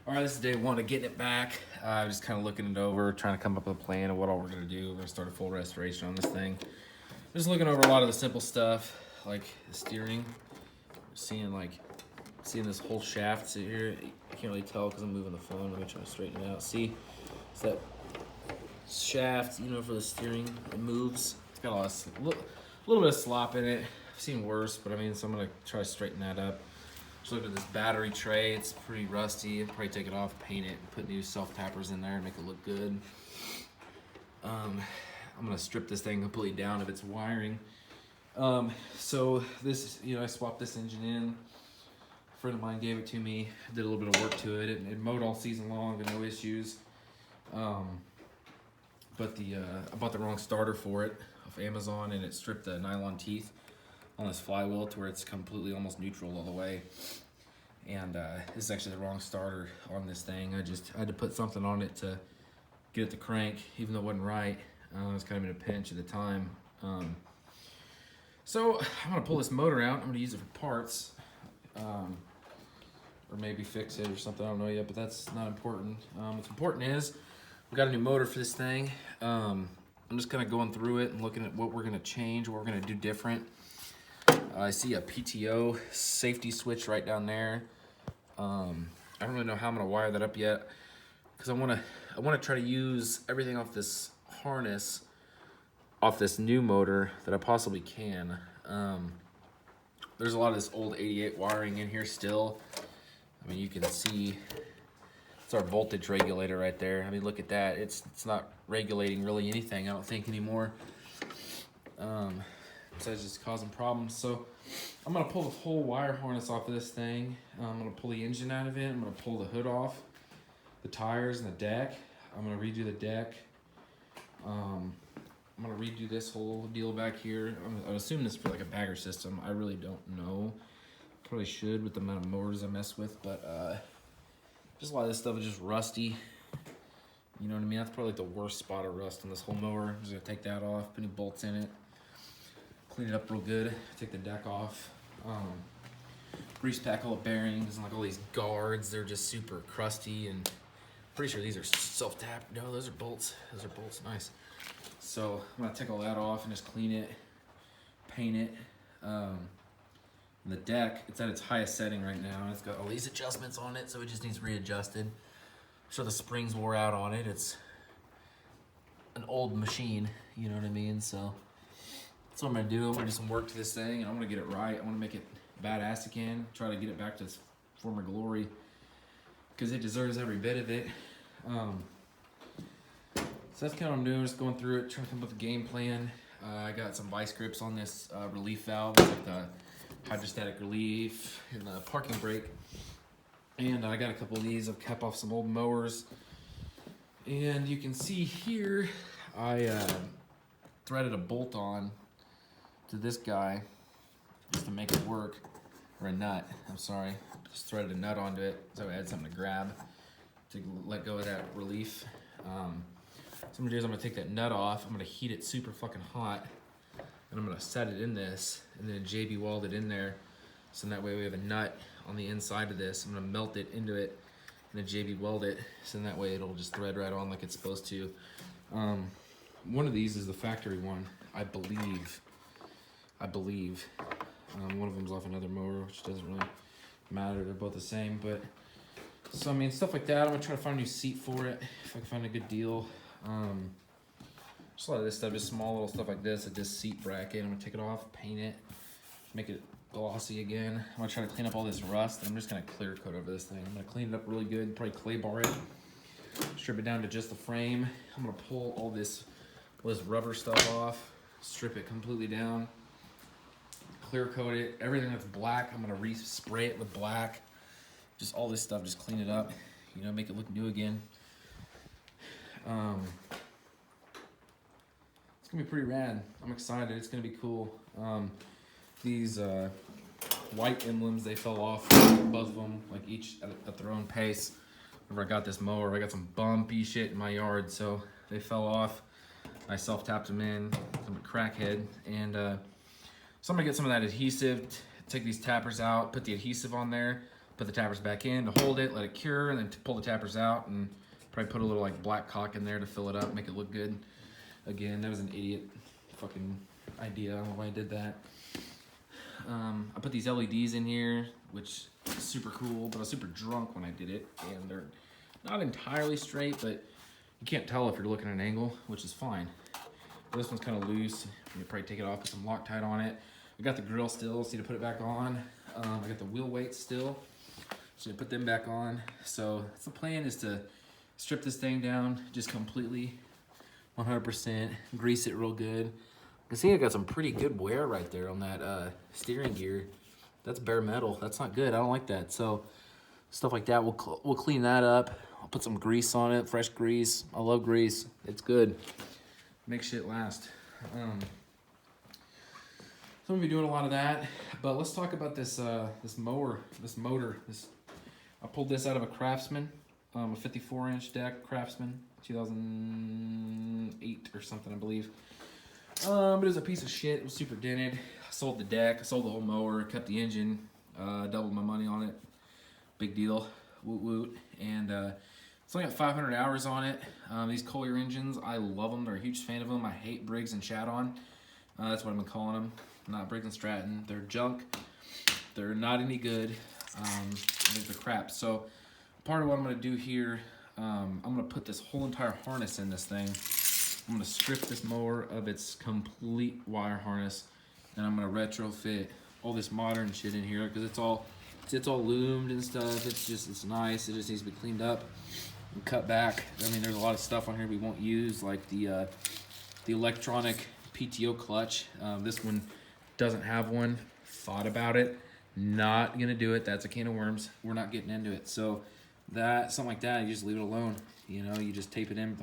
All right, this is day one of getting it back. I'm just kind of looking it over, trying to come up with a plan of what all we're gonna do. We're gonna start a full restoration on this thing. Just looking over a lot of the simple stuff, like the steering. Seeing this whole shaft sit here. I can't really tell because I'm moving the phone. Let me try to straighten it out. See, it's that shaft, for the steering. It moves. It's got little bit of slop in it. I've seen worse, but so I'm gonna try to straighten that up. Just look at this battery tray. It's pretty rusty. I'll probably take it off, paint it, and put new self-tappers in there and make it look good. I'm gonna strip this thing completely down of its wiring. So this, I swapped this engine in. A friend of mine gave it to me. Did a little bit of work to it. It mowed all season long, but no issues. But I bought the wrong starter for it off Amazon, and it stripped the nylon teeth on this flywheel to where it's completely almost neutral all the way. And this is actually the wrong starter on this thing. I had to put something on it to get it to crank, even though it wasn't right. I was kind of in a pinch at the time. So I'm gonna pull this motor out. I'm gonna use it for parts, or maybe fix it or something. I don't know yet, but that's not important. What's important is we got a new motor for this thing. I'm just kind of going through it and looking at what we're gonna change, what we're gonna do different. I see a PTO safety switch right down there. I don't really know how I'm gonna wire that up yet, because I wanna try to use everything off this harness, off this new motor that I possibly can. There's a lot of this old 88 wiring in here still. You can see it's our voltage regulator right there. Look at that. It's not regulating really anything, I don't think, anymore. So it's just causing problems. So I'm gonna pull the whole wire harness off of this thing. I'm gonna pull the engine out of it. I'm gonna pull the hood off, the tires and the deck. I'm gonna redo the deck. I'm gonna redo this whole deal back here. I'm assuming this is for like a bagger system. I really don't know. Probably should with the amount of motors I mess with, but just a lot of this stuff is just rusty. You know what I mean? That's probably like the worst spot of rust on this whole mower. I'm just gonna take that off, put new bolts in it, clean it up real good, take the deck off, grease pack all the bearings and like all these guards. They're just super crusty, and pretty sure these are self-tapped. No, those are bolts. Those are bolts, nice. So I'm gonna take all that off and just clean it, paint it. The deck, it's at its highest setting right now, and it's got all these adjustments on it, so it just needs readjusted. I'm sure the springs wore out on it. It's an old machine, you know what I mean? So that's what I'm gonna do. I'm gonna do some work to this thing, and I'm gonna get it right. I wanna make it badass again, try to get it back to its former glory, because it deserves every bit of it. So that's kind of what I'm doing, just going through it, trying to come up with a game plan. I got some vice grips on this relief valve, like the hydrostatic relief and the parking brake. And I got a couple of these. I've kept off some old mowers. And you can see here, I threaded a bolt on to this guy just to make it work, or a nut, I'm sorry. Just threaded a nut onto it so I had something to grab to let go of that relief. So I'm gonna take that nut off. I'm gonna heat it super fucking hot, and I'm gonna set it in this, and then JB weld it in there, so that way we have a nut on the inside of this. I'm gonna melt it into it, and then JB weld it, so that way it'll just thread right on like it's supposed to. One of these is the factory one, I believe. One of them's off another mower, which doesn't really matter. They're both the same, but so stuff like that. I'm gonna try to find a new seat for it if I can find a good deal. Just a lot of this stuff, just small little stuff like this, like this seat bracket. I'm gonna take it off, paint it, make it glossy again. I'm gonna try to clean up all this rust, and I'm just gonna clear coat over this thing. I'm gonna clean it up really good, probably clay bar it, strip it down to just the frame. I'm gonna pull all this rubber stuff off, strip it completely down, clear coat it. Everything that's black, I'm gonna re-spray it with black. Just all this stuff, just clean it up, make it look new again. It's gonna be pretty rad. I'm excited. It's gonna be cool. These white emblems, they fell off, both of them, like each at their own pace. Whenever I got this mower, I got some bumpy shit in my yard, so they fell off. I self-tapped them in. I'm a crackhead, and so I'm gonna get some of that adhesive. Take these tappers out, put the adhesive on there, put the tappers back in to hold it, let it cure, and then pull the tappers out, and probably put a little like black caulk in there to fill it up, make it look good. Again, that was an idiot fucking idea. I don't know why I did that. I put these LEDs in here, which is super cool, but I was super drunk when I did it, and they're not entirely straight, but you can't tell if you're looking at an angle, which is fine. This one's kind of loose. You probably take it off, put some Loctite on it. I got the grill still, so you need to put it back on. I got the wheel weights still, so you put them back on. So that's the plan, is to strip this thing down just completely, 100%, grease it real good. You can see I got some pretty good wear right there on that steering gear. That's bare metal. That's not good. I don't like that. So stuff like that, we'll clean that up. I'll put some grease on it, fresh grease. I love grease. It's good. Makes shit last. So I'm gonna be doing a lot of that. But let's talk about this this motor. I pulled this out of a Craftsman, a 54-inch deck Craftsman, 2008 or something, I believe. But it was a piece of shit. It was super dented. I sold the deck. I sold the whole mower. Kept the engine. Doubled my money on it. Big deal. Woot woot. And it's only got 500 hours on it. These Collier engines, I love them. They're a huge fan of them. I hate Briggs and Chaton. That's what I've been calling them. Not Briggs and Stratton. They're junk. They're not any good. They're crap. So part of what I'm going to do here, I'm going to put this whole entire harness in this thing. I'm gonna strip this mower of its complete wire harness, and I'm gonna retrofit all this modern shit in here, because it's all loomed and stuff. It's nice. It just needs to be cleaned up and cut back. I mean, there's a lot of stuff on here we won't use, like the electronic PTO clutch. This one doesn't have one. Thought about it. Not gonna do it. That's a can of worms. We're not getting into it. So something like that, you just leave it alone. You know, you just tape it in with the